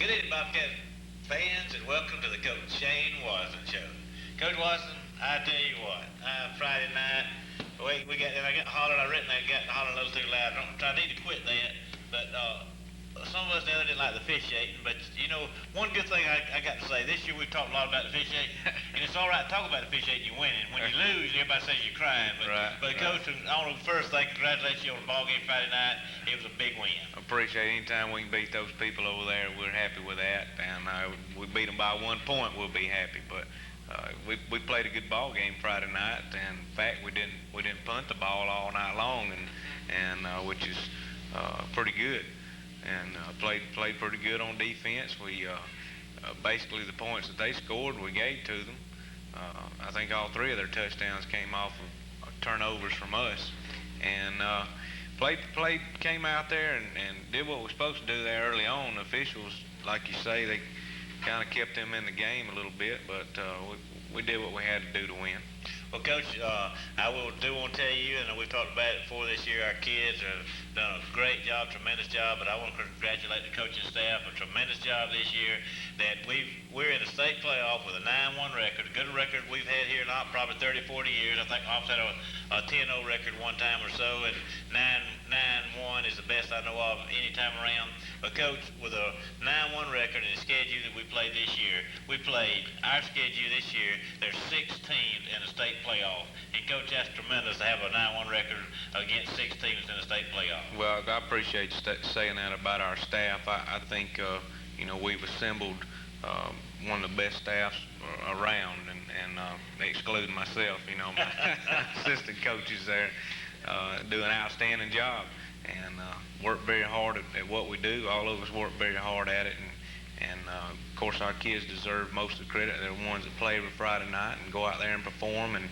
Good evening, Bobcat fans, and welcome to the Coach Shane Wasson Show. Coach Wasson, I tell you what, Friday night, we got, and I got hollered, I got hollered a little too loud. I need to quit that, but some of us down there didn't like the officiating, but you know, one good thing I got to say, this year we've talked a lot about the officiating, and it's all right to talk about the officiating, you're winning. When you lose, everybody says you're crying, but Coach, I want to first thing, congratulate you on the ball game Friday night. It was a big win. Appreciate it. Anytime we can beat those people over there, we're happy with that, and we beat them by 1 point, we'll be happy, but we played a good ball game Friday night, and in fact we didn't punt the ball all night long, and which is pretty good, and played pretty good on defense. We basically the points that they scored we gave to them. I think all 3 of their touchdowns came off of turnovers from us, and came out there and did what we're supposed to do there early on. The officials, like you say, they kind of kept them in the game a little bit, but we did what we had to do to win. Well, Coach, I want to tell you, and we've talked about it before this year, our kids have done a great job, tremendous job, but I want to congratulate the coaching staff, a tremendous job this year, that we're in a state playoff with a 9-1 record, a good record we've had here not probably 30, 40 years. I think Ops had a 10-0 record one time or so, and 9-1 is the best I know of any time around. But Coach, with a 9-1 record and the schedule that we played this year, our schedule this year, there's 6 teams in the state playoff. And Coach, that's tremendous to have a 9-1 record against 6 teams in the state playoff. Well, I appreciate you saying that about our staff. I think, we've assembled one of the best staffs around, and excluding myself, my assistant coaches there do an outstanding job and work very hard at what we do. All of us work very hard at it, and of course our kids deserve most of the credit. They're the ones that play every Friday night and go out there and perform, and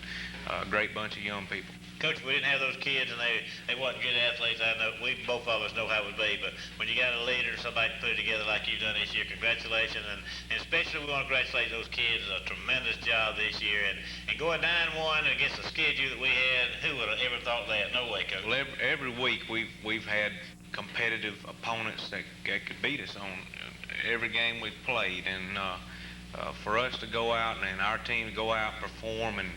a great bunch of young people. Coach, we didn't have those kids, and they wasn't good athletes. I know both of us know how it would be, but when you got a leader, somebody to put it together like you've done this year, congratulations, and especially we want to congratulate those kids. A tremendous job this year, and going 9-1 against the schedule that we had. Who would have ever thought that? No way, Coach. Well, every week we've had competitive opponents that could beat us on every game we've played, and for us to go out and our team to go out, perform, and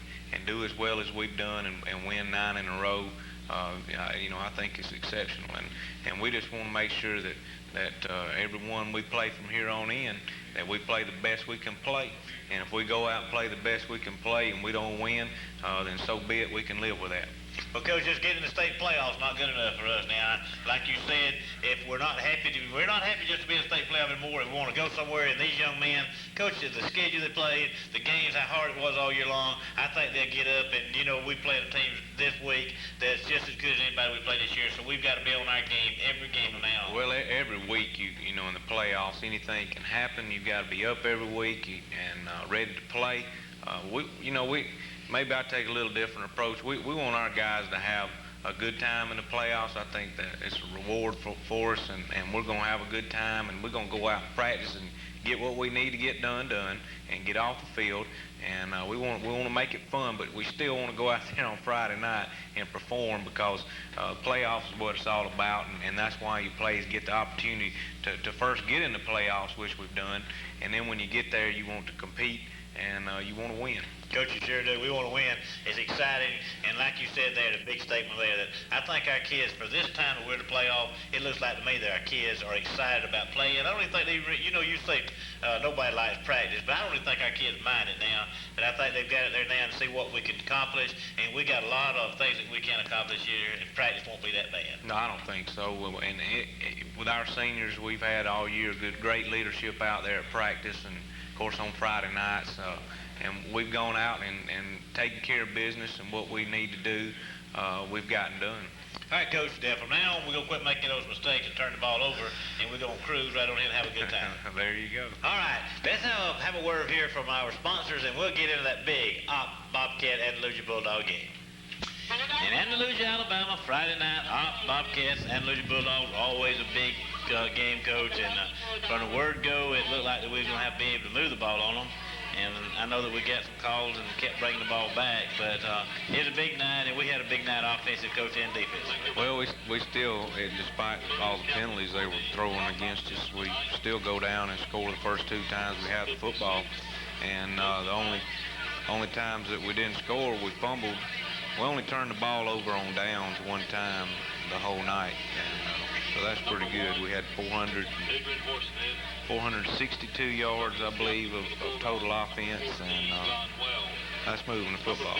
do as well as we've done and win 9 in a row, I think it's exceptional. And we just want to make sure that everyone we play from here on in, that we play the best we can play. And if we go out and play the best we can play and we don't win, then so be it. We can live with that. Well, Coach, just getting the state playoffs not good enough for us now. Like you said, if we're not happy just to be in the state playoff anymore. If we want to go somewhere, and these young men, Coach, the schedule they played, the games, how hard it was all year long, I think they'll get up. And we play the teams this week that's just as good as anybody we played this year. So we've got to be on our game every game from now on. Well, every week, in the playoffs, anything can happen. You've got to be up every week and ready to play. Maybe I take a little different approach. We want our guys to have a good time in the playoffs. I think that it's a reward for us, and we're going to have a good time, and we're going to go out and practice and get what we need to get done, and get off the field. And we want to make it fun, but we still want to go out there on Friday night and perform, because playoffs is what it's all about, and that's why you players get the opportunity to first get in the playoffs, which we've done, and then when you get there, you want to compete, and you want to win. Coach, you sure do. We want to win. It's exciting, and like you said there, the big statement there, that I think our kids, for this time that we're in the playoff, it looks like to me that our kids are excited about playing. I don't even think you say nobody likes practice, but I don't even think our kids mind it now. But I think they've got it there now to see what we can accomplish, and we got a lot of things that we can accomplish here, and practice won't be that bad. No, I don't think so. And with our seniors, we've had all year great leadership out there at practice, and of course on Friday nights. And we've gone out and taken care of business, and what we need to do, we've gotten done. All right, Coach, from now on, we're going to quit making those mistakes and turn the ball over, and we're going to cruise right on in and have a good time. There you go. All right, let's have a word here from our sponsors, and we'll get into that big Bobcat Andalusia Bulldog game. In Andalusia, Alabama, Friday night, Bobcats, Andalusia Bulldogs, always a big game, Coach, and from the word go, it looked like that we were going to be able to move the ball on them. and I know that we got some calls and kept bringing the ball back, but it was a big night, and we had a big night offensive, coach, and defensive. Well, we still, despite all the penalties they were throwing against us, we still go down and score the first 2 times we had the football. And the only times that we didn't score, we fumbled. We only turned the ball over on downs 1 time the whole night, and so that's pretty good. We had 462 yards, I believe, of total offense, and that's moving the football.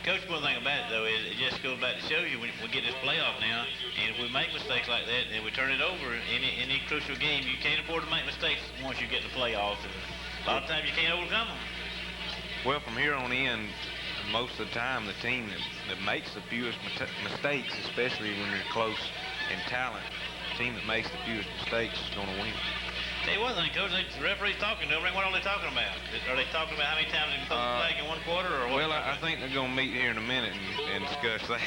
Coach, one thing about it, though, is it just goes back to show you when we get this playoff now, and if we make mistakes like that and we turn it over in any crucial game, you can't afford to make mistakes once you get the playoffs, and a lot of times you can't overcome them. Well, from here on in, most of the time, the team that makes the fewest mistakes, especially when you're close in talent, the team that makes the fewest mistakes is going to win. Tell you one thing, Coach, the referee's talking to them. What are they talking about? Are they talking about how many times they can throw the flag in one quarter, or what? Well, I think they're going to meet here in a minute and discuss that.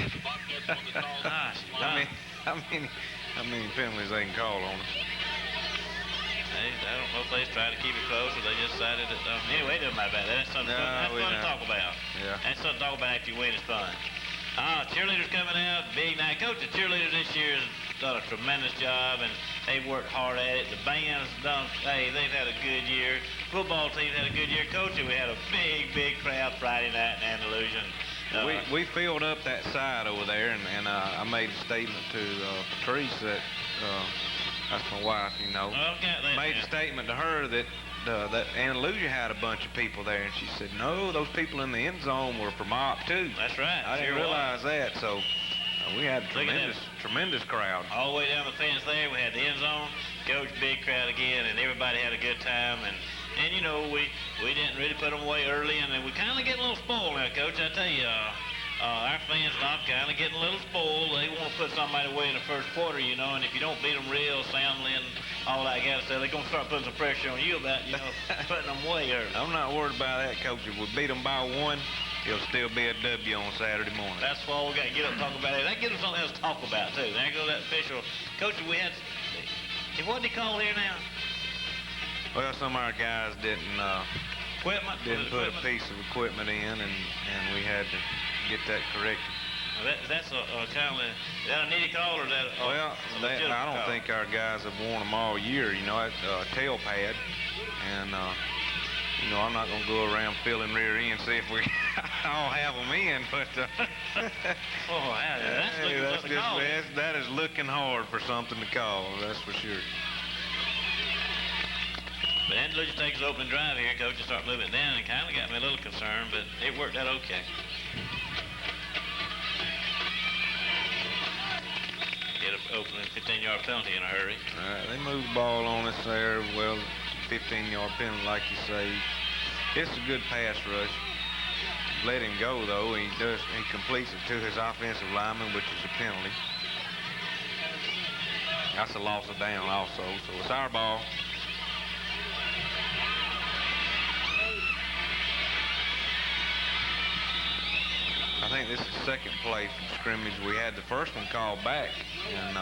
Gosh, how many penalties they can call on us? I don't know if they tried to keep it close or they just decided that. Anyway, it doesn't matter about that. That's something fun to talk about. Yeah. That's something to talk about after you win. It's fun. Cheerleaders coming out, big night. Coach, the cheerleaders this year has done a tremendous job, and they've worked hard at it. The band's done. Hey, they've had a good year. Football team's had a good year. Coach, we had a big crowd Friday night in Andalusia. We filled up that side over there, and I made a statement to Patrice that. That's my wife, you know. Made a statement to her that Andalusia had a bunch of people there, and she said, no, those people in the end zone were from Op too. That's right. I didn't realize that, so we had a tremendous crowd. All the way down the fence there, we had the end zone, Coach, big crowd again, and everybody had a good time, and you know, we didn't really put them away early, and then we kind of get a little spoiled now, Coach, I tell you. Our fans are kind of getting a little spoiled. They want to put somebody away in the first quarter, you know, and if you don't beat them real soundly and all that kind of stuff, they're going to start putting some pressure on you about, you know, putting them away early. I'm not worried about that, Coach. If we beat them by 1, it'll still be a W on Saturday morning. That's why we got to get up and talk about it. That gives us something else to talk about, too. There goes that official. Coach, what did he call here now? Well, some of our guys didn't put a piece of equipment in, and we had to get that corrected. That's a kind of, is that a nitty call or is that I don't think our guys have worn them all year, you know, that tail pad, and you know, I'm not going to go around filling rear end see if we all have them in, but that is looking hard for something to call, that's for sure. But Andalusia takes his opening drive here, Coach, and start moving it down, and kind of got me a little concerned, but it worked out okay. Get an opening 15-yard penalty in a hurry. All right, they moved the ball on us there. Well, 15-yard penalty, like you say. It's a good pass rush. Let him go, though. He completes it to his offensive lineman, which is a penalty. That's a loss of down also, so it's our ball. I think this is the second play from scrimmage. We had the first one called back, and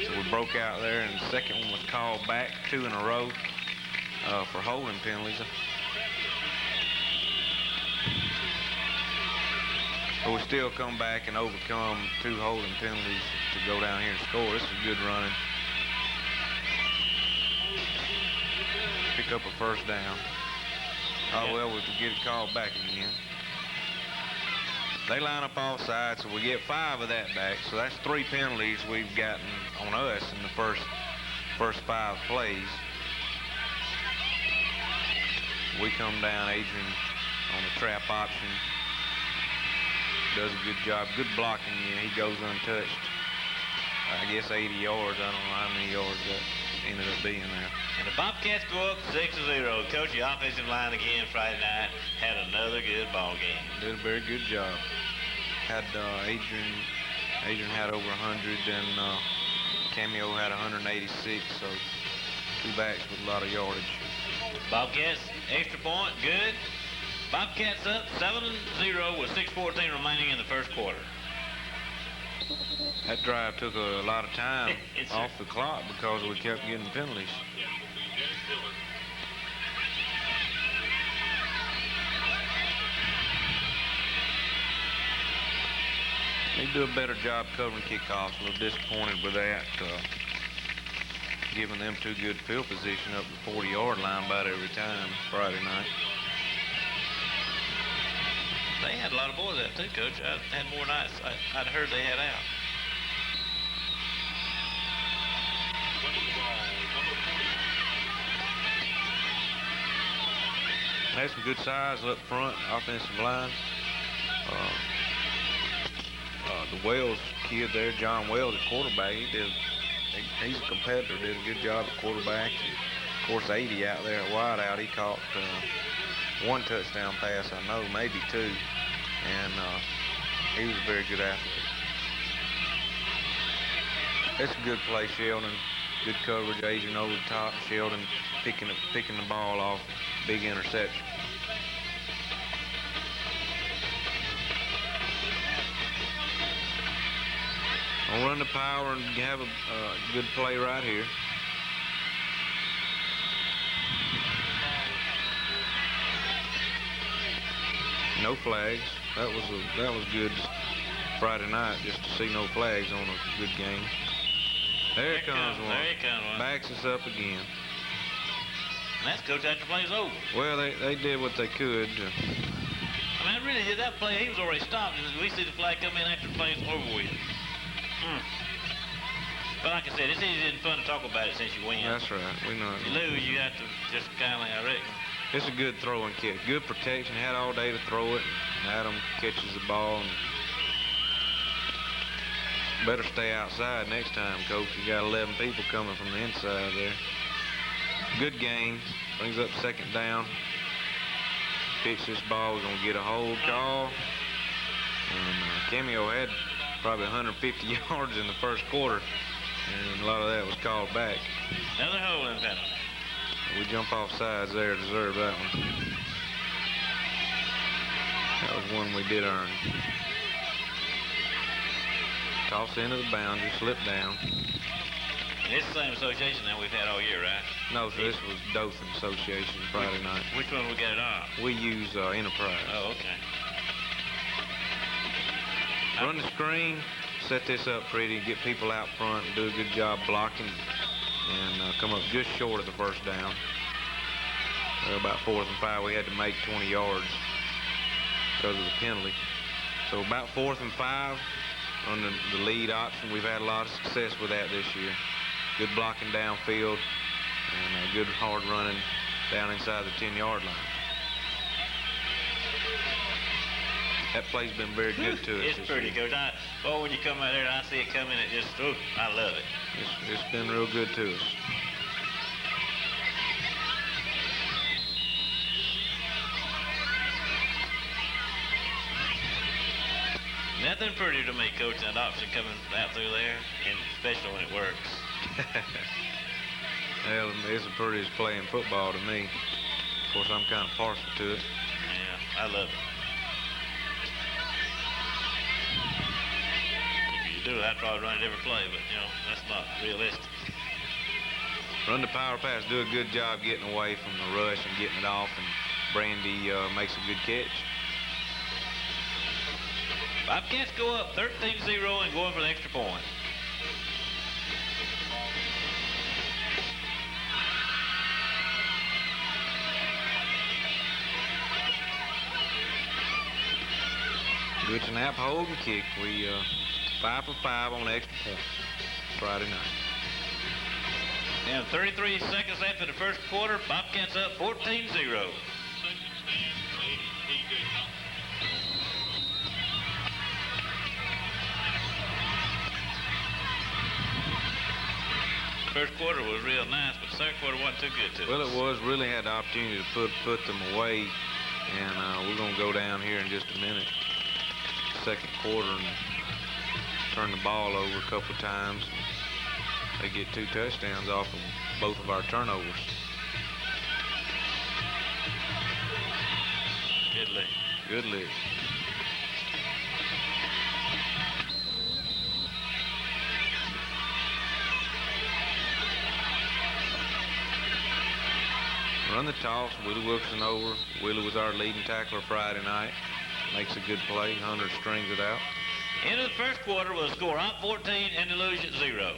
so we broke out there, and the second one was called back 2 in a row for holding penalties. But we still come back and overcome 2 holding penalties to go down here and score. This is good running. Pick up a first down. Oh, well, we could get it called back again. They line up all sides, so we get 5 of that back. So that's 3 penalties we've gotten on us in the first 5 plays. We come down, Adrian on the trap option. Does a good job. Good blocking. He goes untouched. I guess 80 yards. I don't know how many yards that ended up being there. And the Bobcats go up 6-0. Coach, the offensive line again Friday night had another good ball game. Did a very good job. Had Adrian had over 100, and Cameo had 186. So 2 backs with a lot of yardage. Bobcats extra point, good. Bobcats up 7-0 with 6:14 remaining in the first quarter. That drive took a lot of time off the clock because we kept getting penalties. They do a better job covering kickoffs. A little disappointed with that. Giving them too good field position up the 40-yard line about every time Friday night. They had a lot of boys out too, Coach. I had more nights I'd heard they had out. Had some good size up front, offensive line. The Wells kid there, John Wells, at quarterback, he's a competitor, did a good job at quarterback. And of course, 80 out there at wideout, he caught one touchdown pass, I know, maybe two, and he was a very good athlete. That's a good play, Sheldon. Good coverage, Adrian over the top, Sheldon picking the ball off, big interception. I'll run the power and have a good play right here. No flags. That was good Friday night, just to see no flags on a good game. There comes one. There comes one. Backs us up again. And that's Coach after the play's over. Well, they did what they could. I mean, really, that play, he was already stopped. And we see the flag come in after the play's over with. But like I said, it's easy and fun to talk about it since you win. That's right. We know it. If you lose, you have to just kind of, I reckon. It's a good throwing kick. Good protection. Had all day to throw it. Adam catches the ball. And better stay outside next time, Coach. You got 11 people coming from the inside there. Good game. Brings up second down. Pitch this ball. We're going to get a hold call. And Cameo had probably 150 yards in the first quarter. And a lot of that was called back. Another holding penalty. We jump off sides there, deserve that one. That was one we did earn. Toss into the boundary, slip down. And it's the same association that we've had all year, right? No, so this was Dothan Association Friday night. Which one we got it on? We use Enterprise. Oh, okay. Run the screen, set this up pretty, get people out front, and do a good job blocking, and come up just short of the first down. Well, about 4th and 5, we had to make 20 yards because of the penalty. So about 4th and 5 on the lead option. We've had a lot of success with that this year. Good blocking downfield and good hard running down inside the 10-yard line. That play's been very good to us. It's pretty good. When you come out there and I see it coming, it just, I love it. It's been real good to us. Nothing pretty to me, Coach, that option coming out through there, and especially when it works. Well, it's the prettiest play in football to me. Of course, I'm kind of partial to it. Yeah, I love it. If you do it, I'd probably run it every play, but, that's not realistic. Run the power pass, do a good job getting away from the rush and getting it off, and Brandy makes a good catch. Bobcats go up 13-0 and going for the extra point. Good snap, hold, and kick. We 5 for 5 on the extra point Friday night. And 33 seconds after the first quarter, Bobcats up 14-0. First quarter was real nice, but the second quarter wasn't too good to us. Well, it was. Really had the opportunity to put them away, and we're going to go down here in just a minute. Second quarter and turn the ball over a couple times. They get 2 touchdowns off of both of our turnovers. Good lick. Good lick. Run the toss, Willie Wilkerson over. Willie was our leading tackler Friday night. Makes a good play. Hunter strings it out. End of the first quarter with a score of 14, Andalusia 0.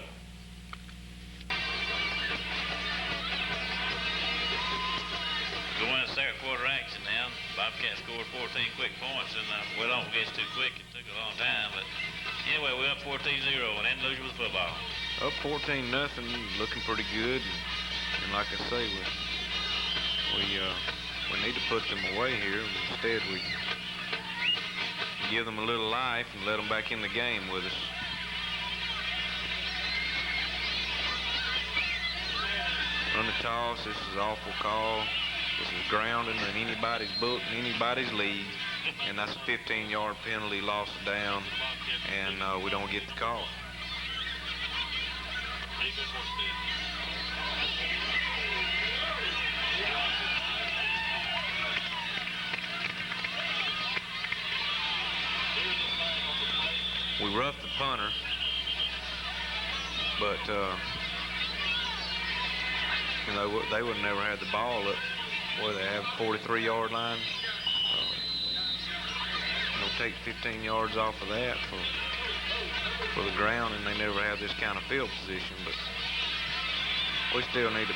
Going to second quarter action now. Bobcats scored 14 quick points, and we don't get too quick. It took a long time, but anyway, we're up 14-0, and Andalusia with football. Up 14-0, looking pretty good. And like I say, we need to put them away here. Instead, we give them a little life and let them back in the game with us. Run the toss. This is an awful call. This is grounding in anybody's book, in anybody's league, and that's a 15-yard penalty, loss down, and we don't get the call. We roughed the punter, but you know, they would never had the ball up where they have 43-yard line. They'll take 15 yards off of that for the ground, and they never have this kind of field position. But we still need to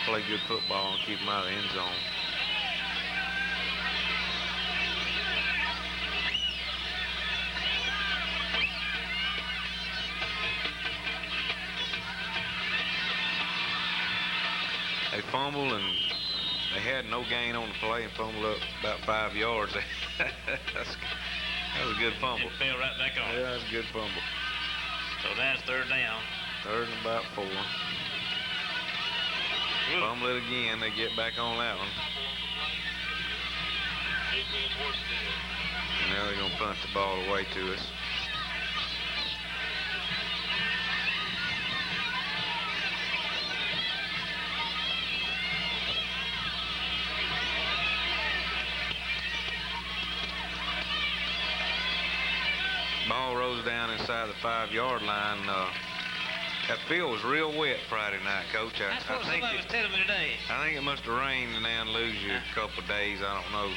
play good football and keep them out of the end zone. They fumbled, and they had no gain on the play and fumbled up about 5 yards. That was a good fumble. It fell right back on. Yeah, that's a good fumble. So that's third down. Third and about 4. Fumble it again. They get back on that one. And now they're going to punt the ball away to us. Ball rolls down inside the 5-yard line. That field was real wet Friday night, Coach. That's what somebody was telling me today. I think it must have rained in Andalusia a couple of days. I don't know.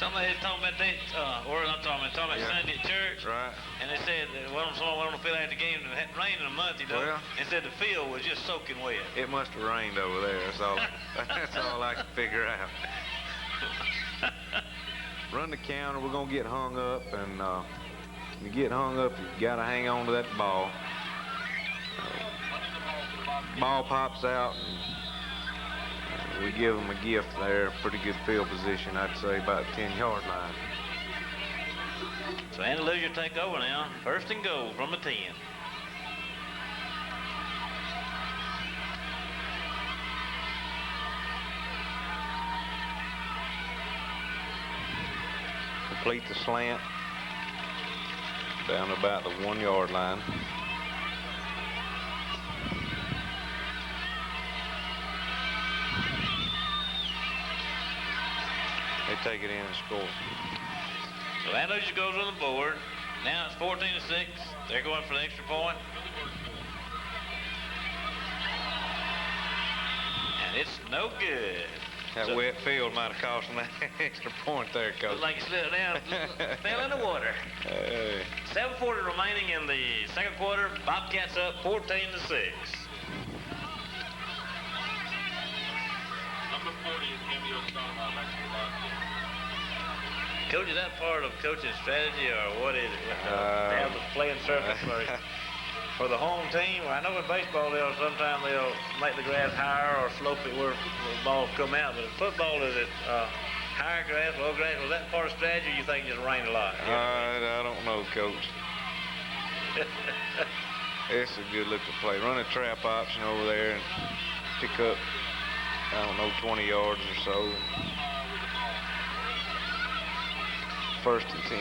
Somebody was talking about that, or I'm talking about Yeah. Sunday at church. Right. And they said that someone went on the field after the game, and it hadn't rained in a month, you know. Well, and said the field was just soaking wet. It must have rained over there. That's all. That's all I can figure out. Run the counter. We're gonna get hung up, and you get hung up, you gotta hang on to that ball. Ball pops out, and we give them a gift there. Pretty good field position, I'd say, about 10-yard line. So Andalusia take over now. First and goal from the 10. Complete the slant down about the 1-yard line. They take it in and score. So Andalusia goes on the board. Now it's 14-6. They're going for the extra point. And it's no good. That wet field might have cost them that extra point there, Coach. Looked like he slipped down, fell in the water. Hey. 7:40 remaining in the second quarter. Bobcats up 14-6. Number 40 is Cameo Starman. Coach, is that part of coaching strategy, or what is it? Have the playing surface for the home team? I know in baseball sometimes they'll make the grass higher or slope it where the balls come out, but in football, is it higher grass, low grass? Was that part of strategy, or you think it just rained a lot? I don't know, Coach. It's a good looking play. Run a trap option over there and pick up, I don't know, 20 yards or so. First and 10.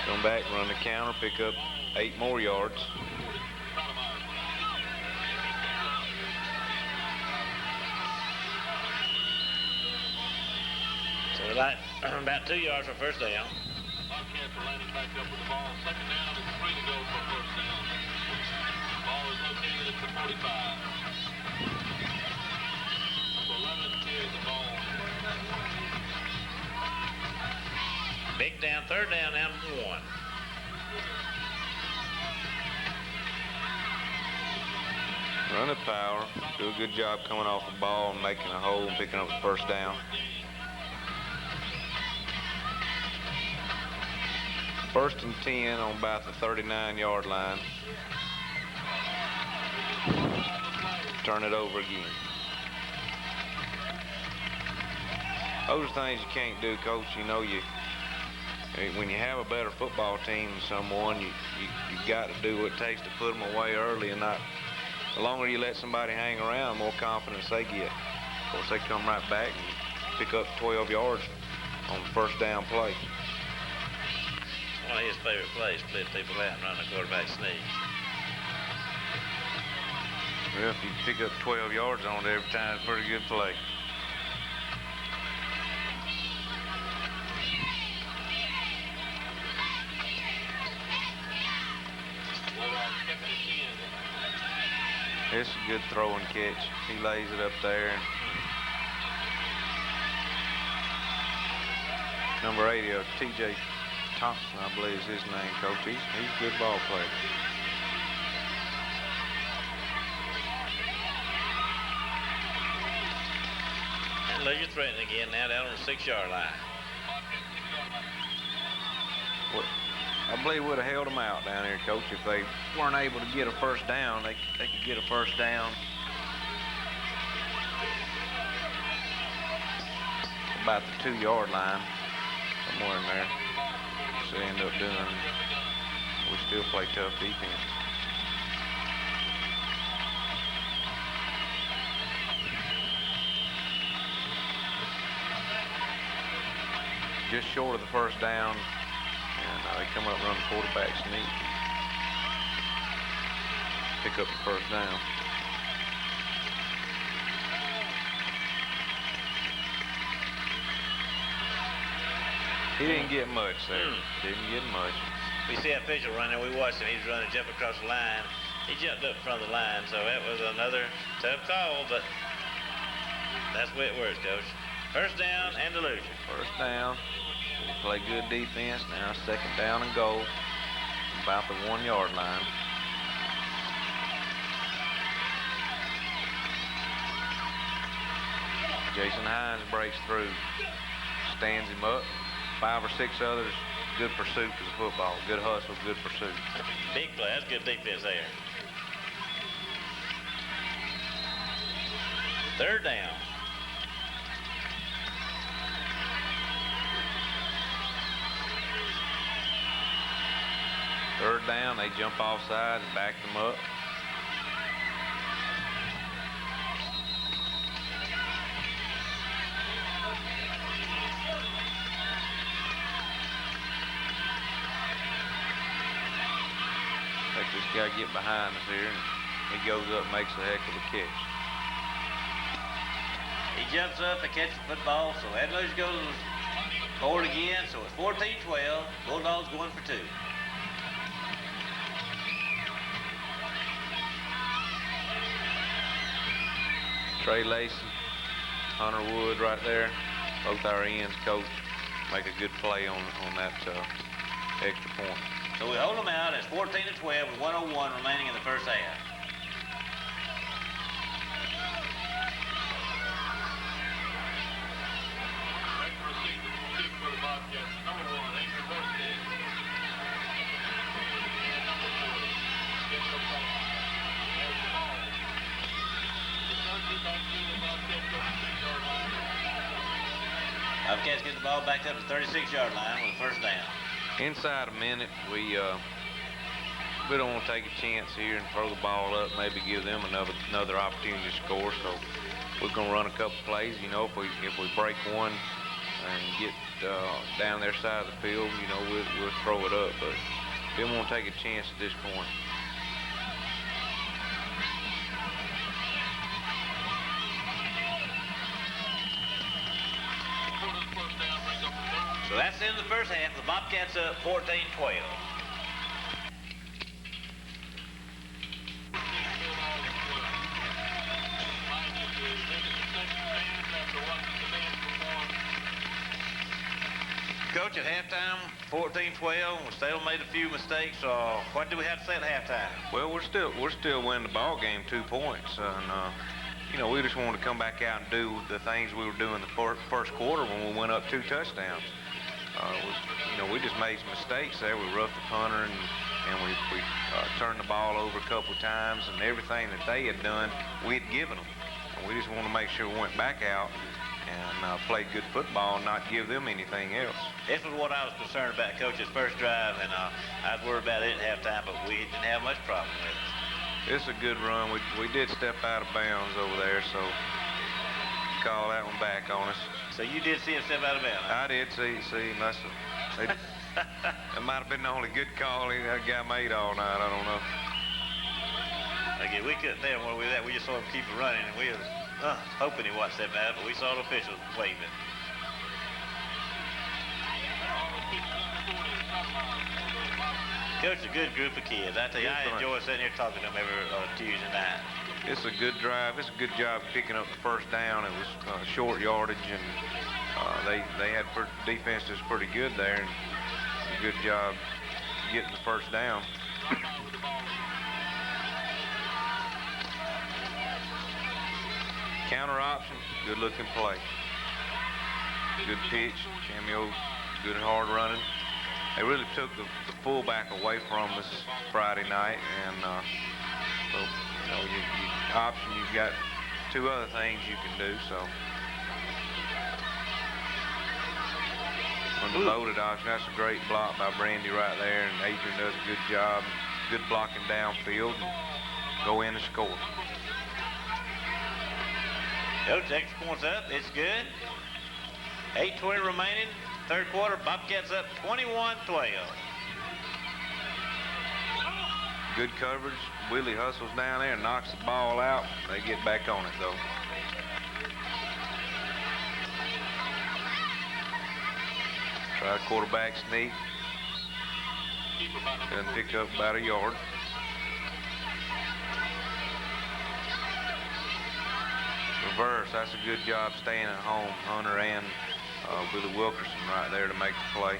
Come back, run the counter, pick up 8 more yards. So we're like about 2 yards for first down. Bobcats are landing back up with the ball. Second down is 3 to go for first down. Ball is located at the 45. Number 11 carries the ball. third down and 1. Run the power. Do a good job coming off the ball and making a hole and picking up the first down. First and 10 on about the 39-yard line. Turn it over again. Those are things you can't do, Coach. You know, when you have a better football team than someone, you got to do what it takes to put them away early, and not. The longer you let somebody hang around, the more confidence they get. Of course, they come right back and pick up 12 yards on the first down play. One of his favorite plays, split people out and run the quarterback sneak. Well, if you pick up 12 yards on it every time, it's a pretty good play. It's a good throw and catch. He lays it up there. Number 80, T.J. Thompson, I believe is his name, Coach. He's a good ball player. Andalusia threatening again now down on the 6-yard line. Well, I believe would have held them out down here, Coach. If they weren't able to get a first down, they could get a first down about the 2-yard line, somewhere in there. So they end up doing. We still play tough defense. Just short of the first down, and they come up and run the quarterback sneak. Pick up the first down. He didn't get much there. Didn't get much. We see that official running. We watched him. He's running, jump across the line. He jumped up in front of the line, so that was another tough call, but that's the way it works, Coach. First down, Andalusia. First down. Play good defense. Now second down and goal. About the 1-yard line. Jason Hines breaks through. Stands him up. 5 or 6 others. Good pursuit for the football. Good hustle, good pursuit. Big play. That's good defense there. Third down. Third down, they jump offside and back them up. Like this guy get behind us here, and he goes up and makes a heck of a catch. He jumps up and catches the football, so Andalusia goes forward again, so it's 14-12. Bulldogs going for 2. Trey Lacey, Hunter Wood right there. Both our ends, Coach, make a good play on that extra point. So we hold them out. It's 14-12 with 1:01 remaining in the first half. For the Bobcats, number 1, Anchor Varsity. Gets the ball. There's the ball. Bobcats get the ball back up to the 36-yard line with a first down. Inside a minute, we don't want to take a chance here and throw the ball up, maybe give them another opportunity to score. So we're going to run a couple plays. You know, if we break one and get down their side of the field, you know, we'll throw it up. But we don't want to take a chance at this point. So that's the end of the first half. The Bobcats up 14-12. Coach, at halftime, 14-12, we still made a few mistakes. What do we have to say at halftime? Well, we're still winning the ball game 2 points, and we just wanted to come back out and do the things we were doing the first quarter when we went up 2 touchdowns. We just made some mistakes there. We roughed the punter and we turned the ball over a couple of times, and everything that they had done, we had given them. And we just wanted to make sure we went back out and played good football and not give them anything else. This was what I was concerned about, Coach's first drive, and I was worried about it at halftime, but we didn't have much problem with it. It's a good run. We did step out of bounds over there, so call that one back on us. So you did see him step out of bounds? I did see him. That might have been the only good call that guy made all night. I don't know. Again, we couldn't tell where we were at. We just saw him keep it running, and we was hoping he wasn't stepping out, but we saw the officials waving. Coach, a good group of kids. I tell you, I enjoy sitting here talking to them every Tuesday night. It's a good drive. It's a good job picking up the first down. It was short yardage, and they had defense was pretty good there, and a good job getting the first down. Counter option, good looking play. Good pitch, Cameo, good hard running. They really took the fullback away from us Friday night, and option, you've got 2 other things you can do, so. On the loaded option, that's a great block by Brandy right there, and Adrian does a good job, good blocking downfield, and go in and score. Coach, extra points up, it's good. 8:20 remaining, third quarter, Bobcats up 21-12. Good coverage. Willie hustles down there and knocks the ball out. They get back on it, though. Try to quarterback sneak. Doesn't pick up about a yard. Reverse, that's a good job staying at home. Hunter and Billy Wilkerson right there to make the play.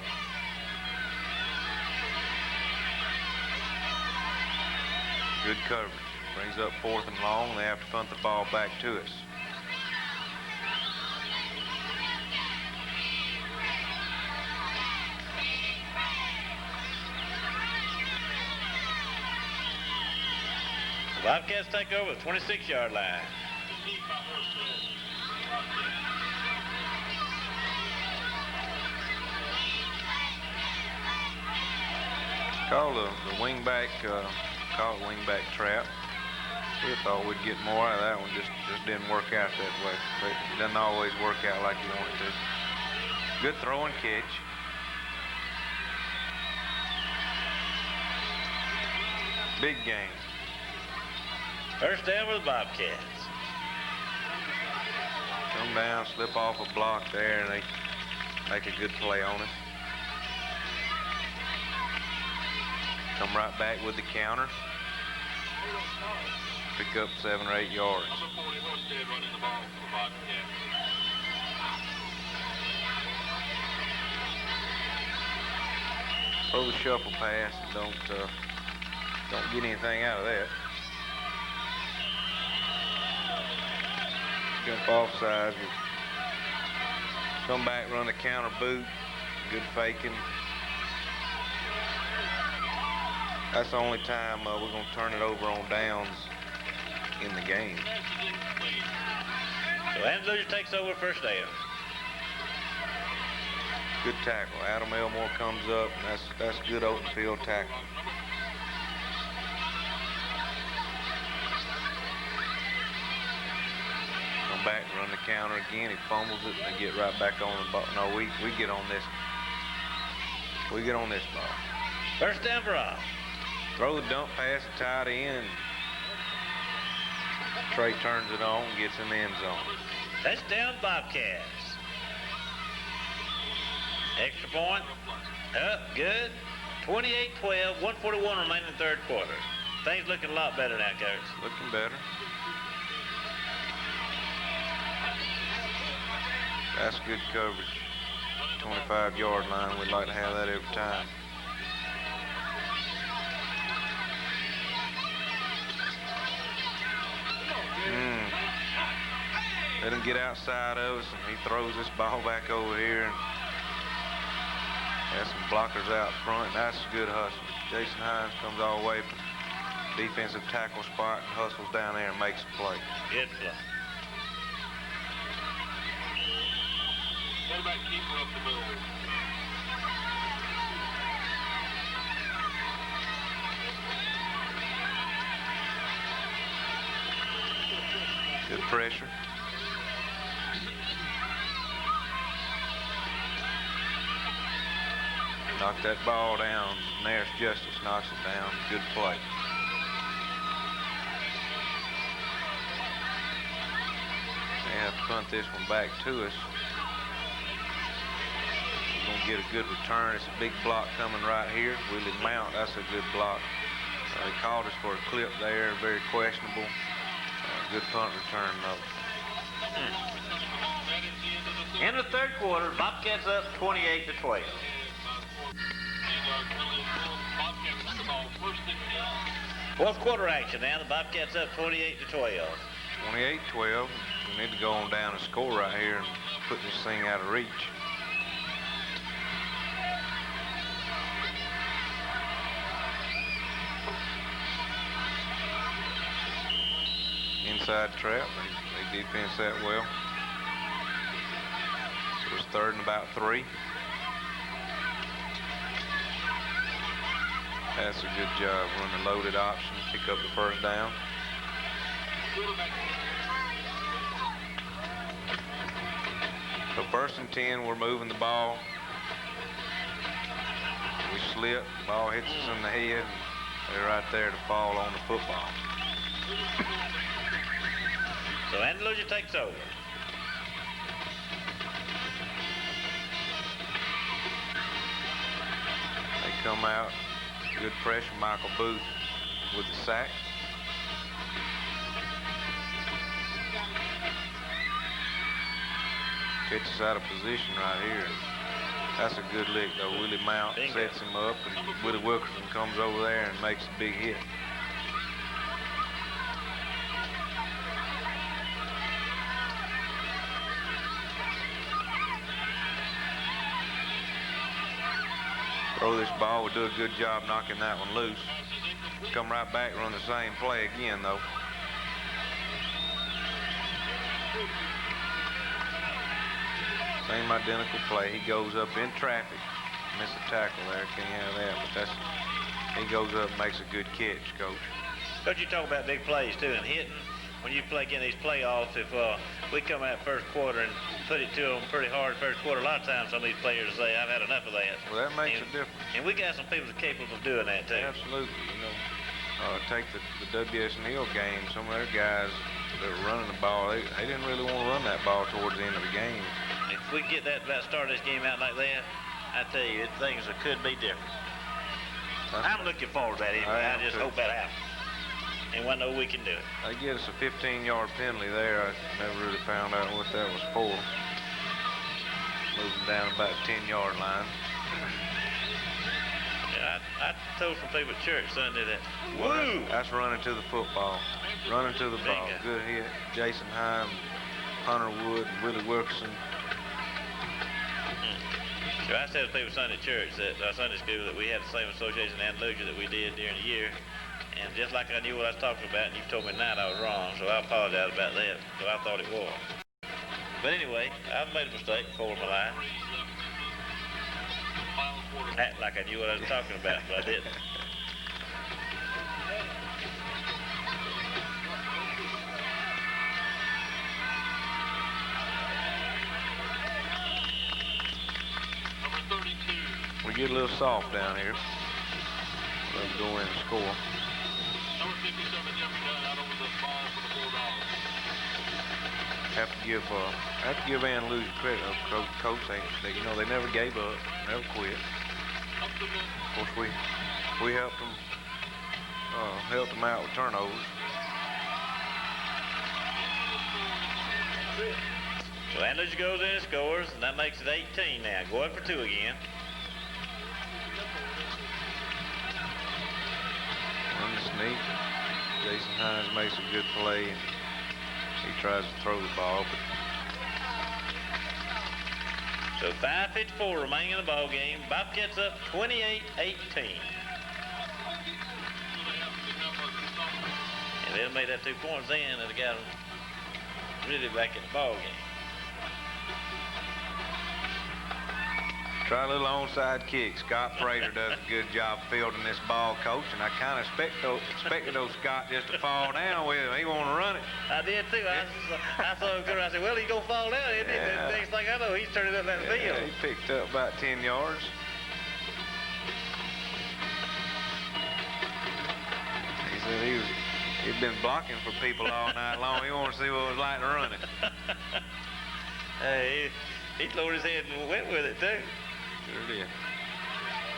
Good coverage. Brings up 4th and long. They have to punt the ball back to us. The Bobcats take over the 26-yard line. Call the wingback. Call it wingback trap. We thought we'd get more out of that one. Just didn't work out that way. But it doesn't always work out like you want it to. Good throw and catch. Big game. First down for the Bobcats. Come down, slip off a block there, and they make a good play on it. Come right back with the counter. Pick up 7 or 8 yards. Throw the shuffle pass and don't get anything out of that. Jump offside. Come back, run the counter boot. Good faking. That's the only time we're going to turn it over on downs in the game. So Andalusia takes over first down. Good tackle. Adam Elmore comes up. That's good open field tackle. Come back, run the counter again. He fumbles it, and they get right back on the ball. No, we get on this. We get on this ball. First down for us. Throw the dump pass to tight end. Trey turns it on, gets in the end zone. Touchdown Bobcats. Extra point. Up, good. 28-12, 1:41 remaining in the third quarter. Things looking a lot better now, Coach. Looking better. That's good coverage. 25-yard line. We'd like to have that every time. Let him get outside of us, and he throws this ball back over here. And has some blockers out front. That's a good hustle. Jason Hines comes all the way from defensive tackle spot and hustles down there and makes a play. Good play. Quarterback keeper up the middle. Good pressure. Knock that ball down. There's Justice knocks it down. Good play. They have to punt this one back to us. We're going to get a good return. It's a big block coming right here. Willie Mount, that's a good block. They called us for a clip there. Very questionable. Good punt return, though. In the third quarter, Bobcats up 28-12. Fourth quarter action now. The Bobcats up 28-12. 28-12. We need to go on down and score right here and put this thing out of reach. Inside trap. They defense that well. So it's third and about 3. That's a good job. Run the loaded option. Pick up the first down. So first and 10, we're moving the ball. We slip. Ball hits us in the head. And they're right there to fall on the football. So Andalusia takes over. They come out. Good pressure. Michael Booth with the sack. Catches out of position right here. That's a good lick, though. Willie Mount sets him up, and Willie Wilkerson comes over there and makes a big hit. Throw this ball. We'll do a good job knocking that one loose. Come right back, run the same play again, though. Same identical play. He goes up in traffic. Miss a tackle there. Can't have that. But he goes up and makes a good catch, Coach. Coach, you talk about big plays, too, and hitting. When you play against these playoffs, if we come out first quarter and put it to them pretty hard first quarter, a lot of times some of these players say, I've had enough of that. Well, that makes a difference. And we got some people that are capable of doing that, too. Absolutely. You know, take the W.S. Neal game. Some of their guys that were running the ball, they didn't really want to run that ball towards the end of the game. If we get that start of this game out like that, I tell you, things could be different. I'm looking forward to that anyway. I just hope that happens. And I know we can do it. They get us a 15-yard penalty there. I never really found out what that was for. Moving down about the 10-yard line. Yeah, I told some people at church Sunday that, woo! That's running to the football. Running to the ball. Bingo. Good hit. Jason Hine, Hunter Wood, and Willie Wilkerson. So I said to people Sunday at church that Sunday school that we had the same association in Andalusia that we did during the year. And just like I knew what I was talking about, and you told me tonight I was wrong, so I apologize about that, because I thought it was. But anyway, I've made a mistake before in my life. Act like I knew what I was talking about, but I didn't. Number 32. We get a little soft down here. Let's go in and score. Number 57, Jeffrey Dunn out over the ball for the Bulldogs. Have to give Andalusia credit, Coach. They never gave up, never quit. Up the middle. Of course, we helped them out with turnovers. So Andalusia goes in and scores, and that makes it 18 now. Going for 2 again. On the sneak, Jason Hines makes a good play, and he tries to throw the ball, but so 5:54 remaining in the ball game. Bobcats up 28-18. And they'd made that 2 points then, and they got them really back in the ball game. try a little onside kick. Scott Frater does a good job fielding this ball, Coach, and I kind of expected those Scott just to fall down with him. He want to run it. I did too. I saw him coming. I said, well, he's going to fall down, isn't he? Yeah. The next thing I know, he's turning up that field. Yeah, he picked up about 10 yards. He said he'd been blocking for people all night long. He wanted to see what it was like to run it. Hey, he lowered his head and went with it too. Sure did.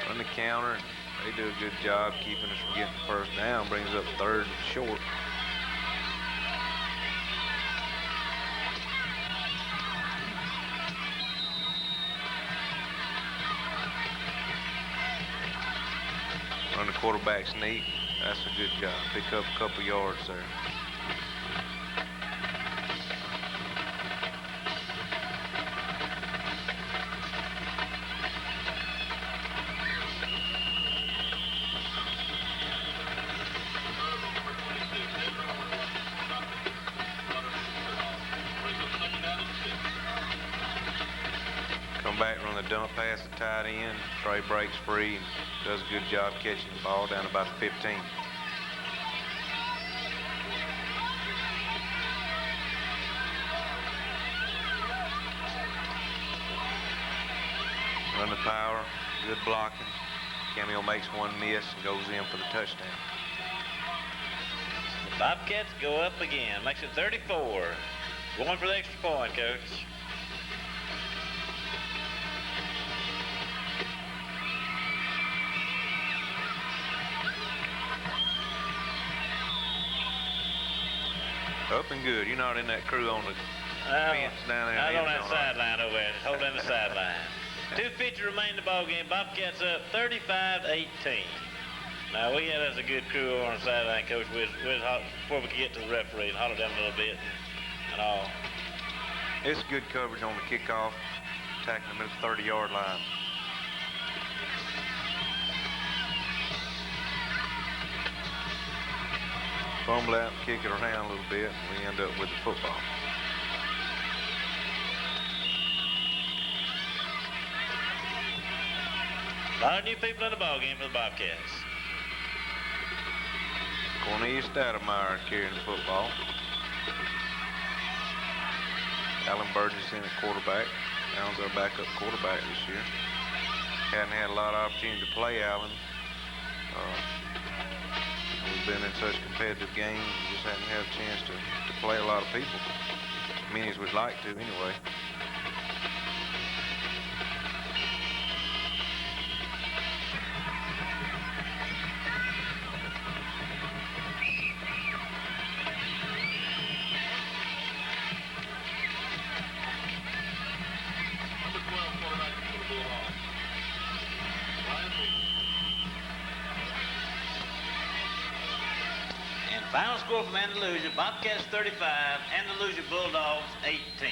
Run the counter, and they do a good job keeping us from getting the first down. Brings up third and short. Run the quarterback sneak. That's a good job. Pick up a couple yards there. Come back, run the dump pass to tight end. Trey breaks free and does a good job catching the ball down about the 15. Run the power, good blocking. Cameo makes one miss and goes in for the touchdown. The Bobcats go up again. Makes it 34. Going for the extra point, Coach. Up and good. You're not in that crew on the fence down there. I was on that sideline over there, holding the sideline. 2:50 remain in the ball game. Bobcats up 35-18. Now we had us a good crew on the sideline, Coach. We'd before we could get to the referee and holler down a little bit and all. It's good coverage on the kickoff, attacking them at the 30-yard line. Fumble out and kick it around a little bit, and we end up with the football. A lot of new people in the ball game for the Bobcats. Cornelius Stoudemire carrying the football. Alan Burgess in at quarterback. Alan's our backup quarterback this year. Hadn't had a lot of opportunity to play Alan. We've been in such competitive games, we just hadn't had a chance to play a lot of people. As many as we'd like to anyway. Number 12 quarterback for the Bulldogs. And final score from Andalusia, Bobcats 35, Andalusia Bulldogs 18.